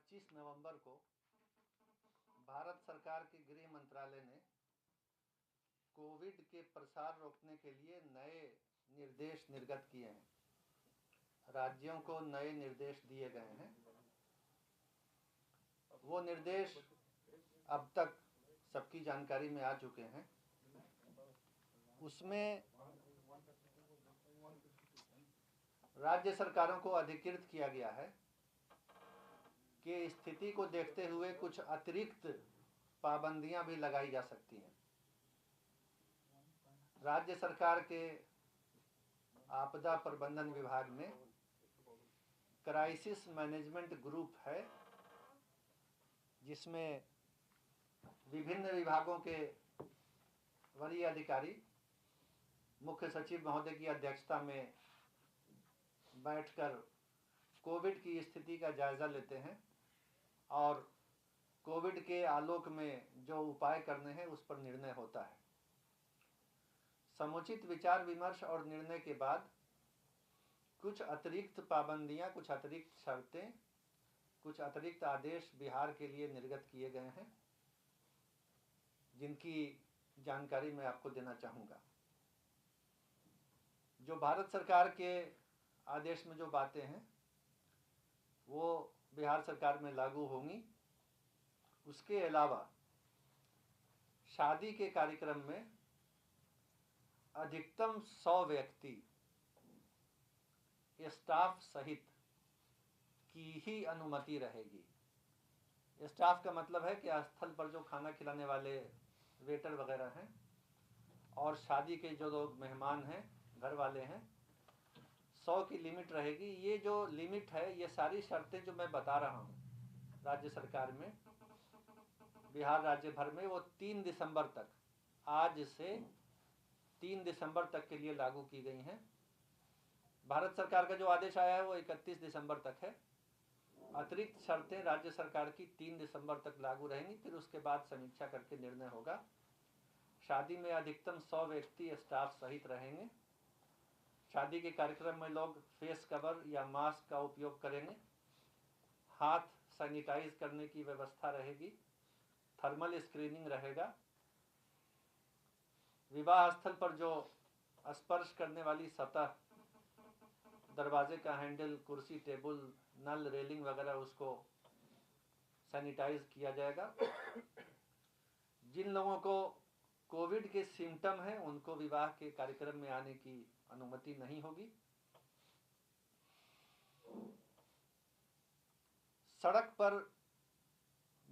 25 नवंबर को भारत सरकार के गृह मंत्रालय ने कोविड के प्रसार रोकने के लिए नए निर्देश निर्गत किए हैं। राज्यों को नए निर्देश दिए गए हैं। वो निर्देश अब तक सबकी जानकारी में आ चुके हैं। उसमें राज्य सरकारों को अधिकृत किया गया है कि स्थिति को देखते हुए कुछ अतिरिक्त पाबंदियां भी लगाई जा सकती हैं। राज्य सरकार के आपदा प्रबंधन विभाग में क्राइसिस मैनेजमेंट ग्रुप है, जिसमें विभिन्न विभागों के वरीय अधिकारी मुख्य सचिव महोदय की अध्यक्षता में बैठकर कोविड की स्थिति का जायजा लेते हैं और कोविड के आलोक में जो उपाय करने हैं उस पर निर्णय होता है। समुचित विचार विमर्श और निर्णय के बाद कुछ अतिरिक्त पाबंदियां, कुछ अतिरिक्त शर्तें, कुछ अतिरिक्त आदेश बिहार के लिए निर्गत किए गए हैं, जिनकी जानकारी मैं आपको देना चाहूँगा। जो भारत सरकार के आदेश में जो बातें हैं वो बिहार सरकार में लागू होंगी। उसके अलावा शादी के कार्यक्रम में अधिकतम 100 व्यक्ति स्टाफ सहित की ही अनुमति रहेगी। स्टाफ का मतलब है कि स्थल पर जो खाना खिलाने वाले वेटर वगैरह हैं और शादी के जो लोग मेहमान हैं, घर वाले हैं, 100 की लिमिट रहेगी। ये जो लिमिट है, ये सारी शर्तें जो मैं बता रहा हूँ राज्य सरकार में, बिहार राज्य भर में, वो 3 दिसंबर तक, आज से 3 दिसंबर तक के लिए लागू की गई हैं। भारत सरकार का जो आदेश आया है वो 31 दिसंबर तक है। अतिरिक्त शर्तें राज्य सरकार की 3 दिसंबर तक लागू रहेंगी, फिर उसके बाद समीक्षा करके निर्णय होगा। शादी में अधिकतम 100 व्यक्ति स्टाफ सहित रहेंगे। शादी के कार्यक्रम में लोग फेस कवर या मास्क का उपयोग करेंगे। हाथ सैनिटाइज करने की व्यवस्था रहेगी। थर्मल स्क्रीनिंग रहेगा। विवाह स्थल पर जो स्पर्श करने वाली सतह, दरवाजे का हैंडल, कुर्सी, टेबल, नल, रेलिंग वगैरह, उसको सैनिटाइज किया जाएगा। जिन लोगों को कोविड के सिम्टम हैं उनको विवाह के कार्यक्रम में आने की अनुमति नहीं होगी। सड़क पर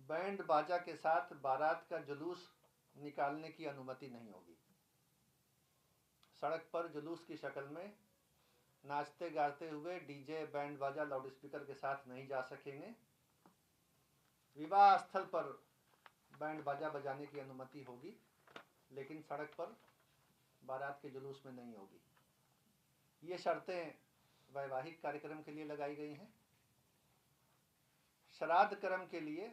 बैंड बाजा के साथ बारात का जुलूस निकालने की अनुमति नहीं होगी। सड़क पर जुलूस की शक्ल में नाचते गाते हुए डीजे, बैंड बाजा, लाउडस्पीकर के साथ नहीं जा सकेंगे। विवाह स्थल पर बैंड बाजा बजाने की अनुमति होगी, लेकिन सड़क पर बारात के जुलूस में नहीं होगी। ये शर्तें वैवाहिक कार्यक्रम के लिए लगाई गई हैं। श्राद्ध कर्म के लिए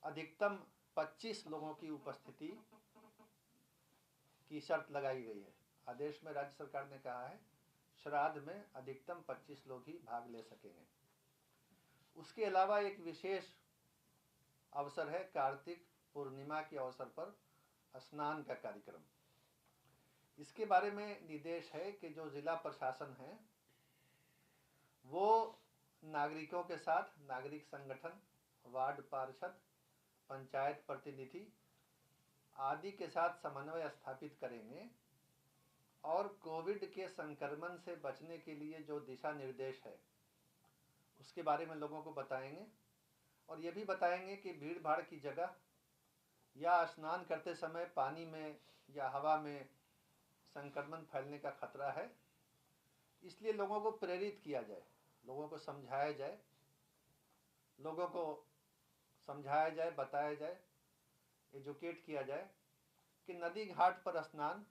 अधिकतम 25 लोगों की उपस्थिति की शर्त लगाई गई है। आदेश में राज्य सरकार ने कहा है श्राद्ध में अधिकतम 25 लोग ही भाग ले सकेंगे। उसके अलावा एक विशेष अवसर है कार्तिक पूर्णिमा के अवसर पर स्नान का कार्यक्रम। इसके बारे में निर्देश है कि जो जिला प्रशासन है वो नागरिकों के साथ, नागरिक संगठन, वार्ड पार्षद, पंचायत प्रतिनिधि आदि के साथ समन्वय स्थापित करेंगे और कोविड के संक्रमण से बचने के लिए जो दिशा निर्देश है उसके बारे में लोगों को बताएंगे। और ये भी बताएंगे कि भीड़ भाड़ की जगह या स्नान करते समय पानी में या हवा में संक्रमण फैलने का खतरा है, इसलिए लोगों को प्रेरित किया जाए, लोगों को समझाया जाए, लोगों को समझाया जाए, बताया जाए, एजुकेट किया जाए कि नदी घाट पर स्नान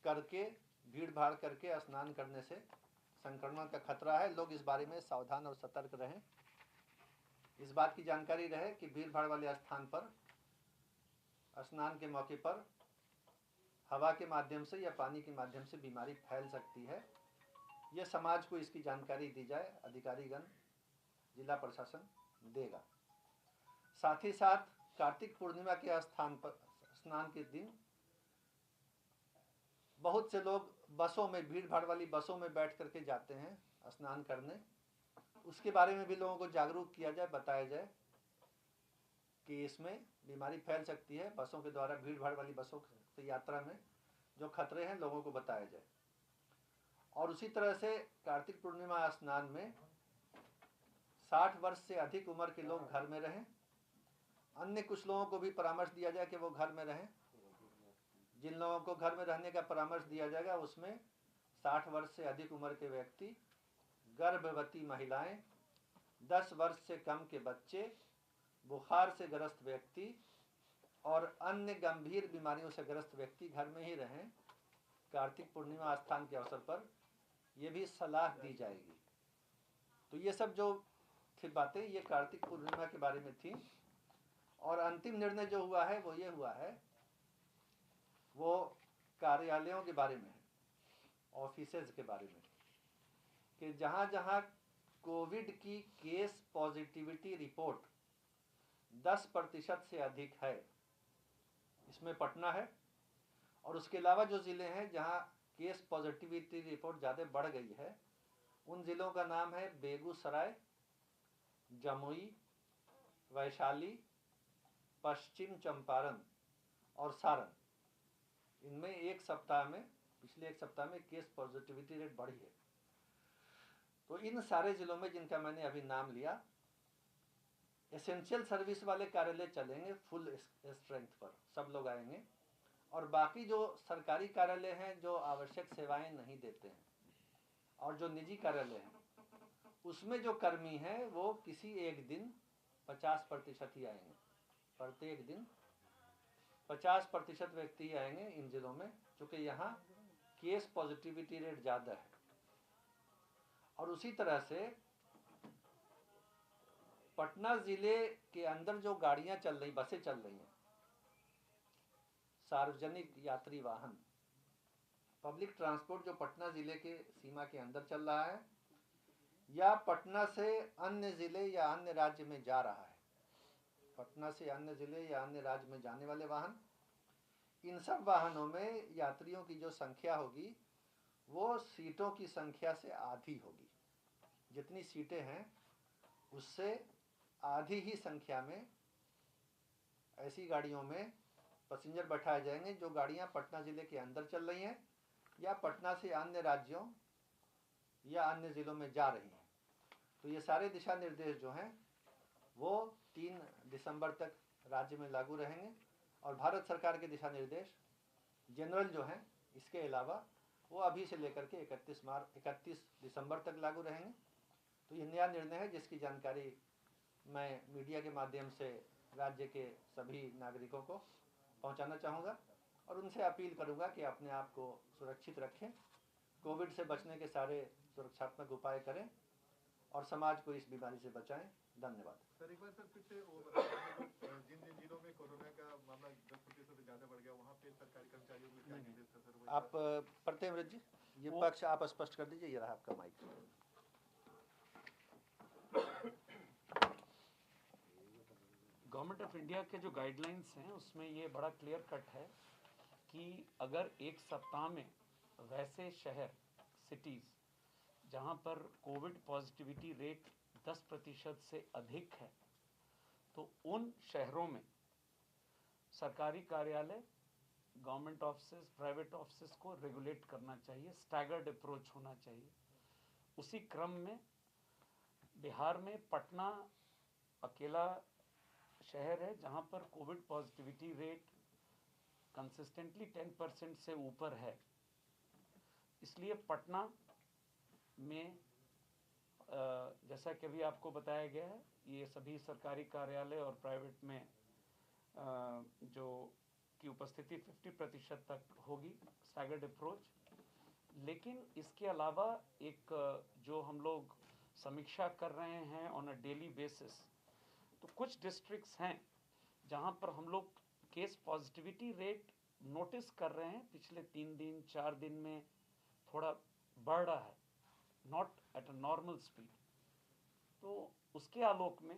करके, भीड़ भाड़ करके स्नान करने से संक्रमण का खतरा है। लोग इस बारे में सावधान और सतर्क रहें। इस बात की जानकारी रहे कि भीड़ भाड़ वाले स्थान पर स्नान के मौके पर हवा के माध्यम से या पानी के माध्यम से बीमारी फैल सकती है। यह समाज को इसकी जानकारी दी जाए। अधिकारीगण, जिला प्रशासन देगा। साथ ही साथ कार्तिक पूर्णिमा के स्नान के दिन बहुत से लोग बसों में, भीड़ भाड़ वाली बसों में बैठ करके जाते हैं स्नान करने। उसके बारे में भी लोगों को जागरूक किया जाए, बताया जाए कि इसमें बीमारी फैल सकती है। बसों के द्वारा, भीड़ भाड़ वाली बसों की यात्रा में जो खतरे हैं लोगों को बताया जाए। और उसी तरह से कार्तिक पूर्णिमा स्नान में 60 वर्ष से अधिक उम्र के लोग घर में रहें। अन्य कुछ लोगों को भी परामर्श दिया जाए कि वो घर में रहें। जिन लोगों को घर में रहने का परामर्श दिया जाएगा उसमें 60 वर्ष से अधिक उम्र के व्यक्ति, गर्भवती महिलाएं, 10 वर्ष से कम के बच्चे, बुखार से ग्रस्त व्यक्ति और अन्य गंभीर बीमारियों से ग्रस्त व्यक्ति घर में ही रहें। कार्तिक पूर्णिमा स्थान के अवसर पर ये भी सलाह दी जाएगी। तो ये सब जो थी बातें, ये कार्तिक पूर्णिमा के बारे में थी। और अंतिम निर्णय जो हुआ है वो ये हुआ है, वो कार्यालयों के बारे में है, ऑफिसेज के बारे में, कि जहाँ जहाँ कोविड की केस पॉजिटिविटी रिपोर्ट 10% से अधिक है, इसमें पटना है। और उसके अलावा जो ज़िले हैं जहाँ केस पॉजिटिविटी रिपोर्ट ज़्यादा बढ़ गई है, उन ज़िलों का नाम है बेगूसराय, जमुई, वैशाली, पश्चिम चंपारण और सारण। इनमें पिछले एक सप्ताह में केस पॉजिटिविटी रेट बढ़ी है। तो इन सारे जिलों में जिनका मैंने अभी नाम लिया, एसेंशियल सर्विस वाले कार्यालय चलेंगे फुल स्ट्रेंथ पर, सब लोग आएंगे। और बाकी जो सरकारी कार्यालय हैं जो आवश्यक सेवाएं नहीं देते हैं और जो निजी कार्यालय हैं, उसमें जो कर्मी हैं वो किसी एक दिन 50% ही आएंगे। प्रत्येक दिन 50% व्यक्ति ही आएंगे इन जिलों में, क्योंकि यहाँ केस पॉजिटिविटी रेट ज़्यादा है। और उसी तरह से पटना ज़िले के अंदर जो गाड़ियाँ चल रही, बसें चल रही हैं, सार्वजनिक यात्री वाहन, पब्लिक ट्रांसपोर्ट जो पटना ज़िले के सीमा के अंदर चल रहा है या पटना से अन्य ज़िले या अन्य राज्य में जा रहा है, पटना से अन्य ज़िले या अन्य राज्य में जाने वाले वाहन, इन सब वाहनों में यात्रियों की जो संख्या होगी वो सीटों की संख्या से आधी होगी। जितनी सीटें हैं उससे आधी ही संख्या में ऐसी गाड़ियों में पैसेंजर बैठाए जाएंगे जो गाड़ियां पटना ज़िले के अंदर चल रही हैं या पटना से अन्य राज्यों या अन्य ज़िलों में जा रही हैं। तो ये सारे दिशा निर्देश जो हैं वो 3 दिसंबर तक राज्य में लागू रहेंगे। और भारत सरकार के दिशा निर्देश जनरल जो हैं, इसके अलावा वो अभी से लेकर के 31 दिसंबर तक लागू रहेंगे। तो ये नया निर्णय है जिसकी जानकारी मैं मीडिया के माध्यम से राज्य के सभी नागरिकों को पहुंचाना चाहूँगा और उनसे अपील करूँगा कि अपने आप को सुरक्षित रखें, कोविड से बचने के सारे सुरक्षात्मक उपाय करें और समाज को इस बीमारी से बचाएं। धन्यवाद। सर, एक बार सर फिर से जिन जिन जिलों में कोरोना का मामला 10% से ज़्यादा बढ़ गया, वहाँ पे सरकारी कर्मचारियों में क्या निर्देश था सर? आप प्रत्येक जी ये पक्ष आप स्पष्ट कर दीजिए। ये रहा आपका माइक। गवर्नमेंट ऑफ इंडिया के जो गाइडलाइंस हैं उसमें ये बड़ा क्लियर कट है कि अगर एक सप्ताह में वैसे शहर, सिटीज़ जहाँ पर कोविड पॉजिटिविटी रेट 10% से अधिक है, तो उन शहरों में सरकारी कार्यालय, गवर्नमेंट ऑफिस, प्राइवेट ऑफिस को रेगुलेट करना चाहिए, स्टैगर्ड अप्रोच होना चाहिए। उसी क्रम में बिहार में पटना अकेला शहर है जहाँ पर कोविड पॉजिटिविटी रेट कंसिस्टेंटली 10% से ऊपर है। इसलिए पटना में जैसा कि अभी आपको बताया गया है, ये सभी सरकारी कार्यालय और प्राइवेट में जो की उपस्थिति 50% तक होगी, स्टैगर्ड अप्रोच। लेकिन इसके अलावा एक जो हम लोग समीक्षा कर रहे हैं ऑन अ डेली बेसिस, तो कुछ डिस्ट्रिक्ट्स हैं जहां पर हम लोग केस पॉजिटिविटी रेट नोटिस कर रहे हैं पिछले 3 दिन 4 दिन में थोड़ा बढ़ रहा है, not at a normal speed. तो उसके आलोक में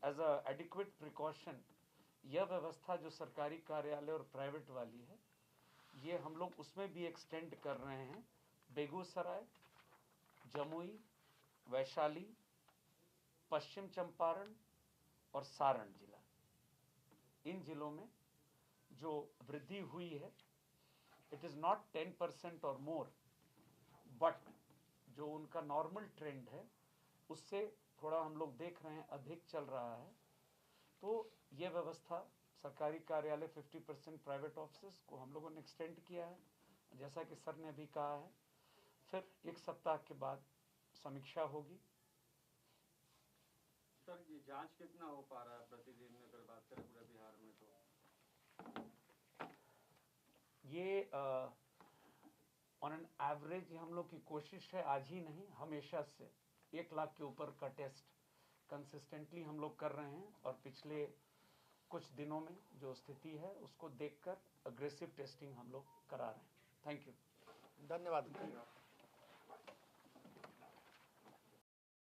एज अ एडिक्वेट प्रिकॉशन यह व्यवस्था जो सरकारी कार्यालय और प्राइवेट वाली है, ये हम लोग उसमें भी एक्सटेंड कर रहे हैं। बेगूसराय, जमुई, वैशाली, पश्चिम चंपारण और सारण जिला, इन जिलों में जो वृद्धि हुई है, इट इज़ नॉट 10% और मोर, बट जो उनका नॉर्मल ट्रेंड है उससे थोड़ा हम लोग देख रहे हैं अधिक चल रहा है। तो ये व्यवस्था सरकारी कार्यालय 50%, प्राइवेट ऑफिस को हम लोगों ने एक्सटेंड किया है, जैसा कि सर ने अभी कहा है। फिर 1 सप्ताह के बाद समीक्षा होगी। सर, ये जांच कितना हो पा रहा है प्रतिदिन में, अगर बात करें पूरे बिहार में? तो ये ऑन एन एवरेज हम लोग की कोशिश है, आज ही नहीं हमेशा से 1 लाख के ऊपर का टेस्ट कंसिस्टेंटली हम लोग कर रहे हैं, और पिछले कुछ दिनों में जो स्थिति है उसको देखकर अग्रेसिव टेस्टिंग हम लोग करा रहे हैं। Thank you. धन्यवाद।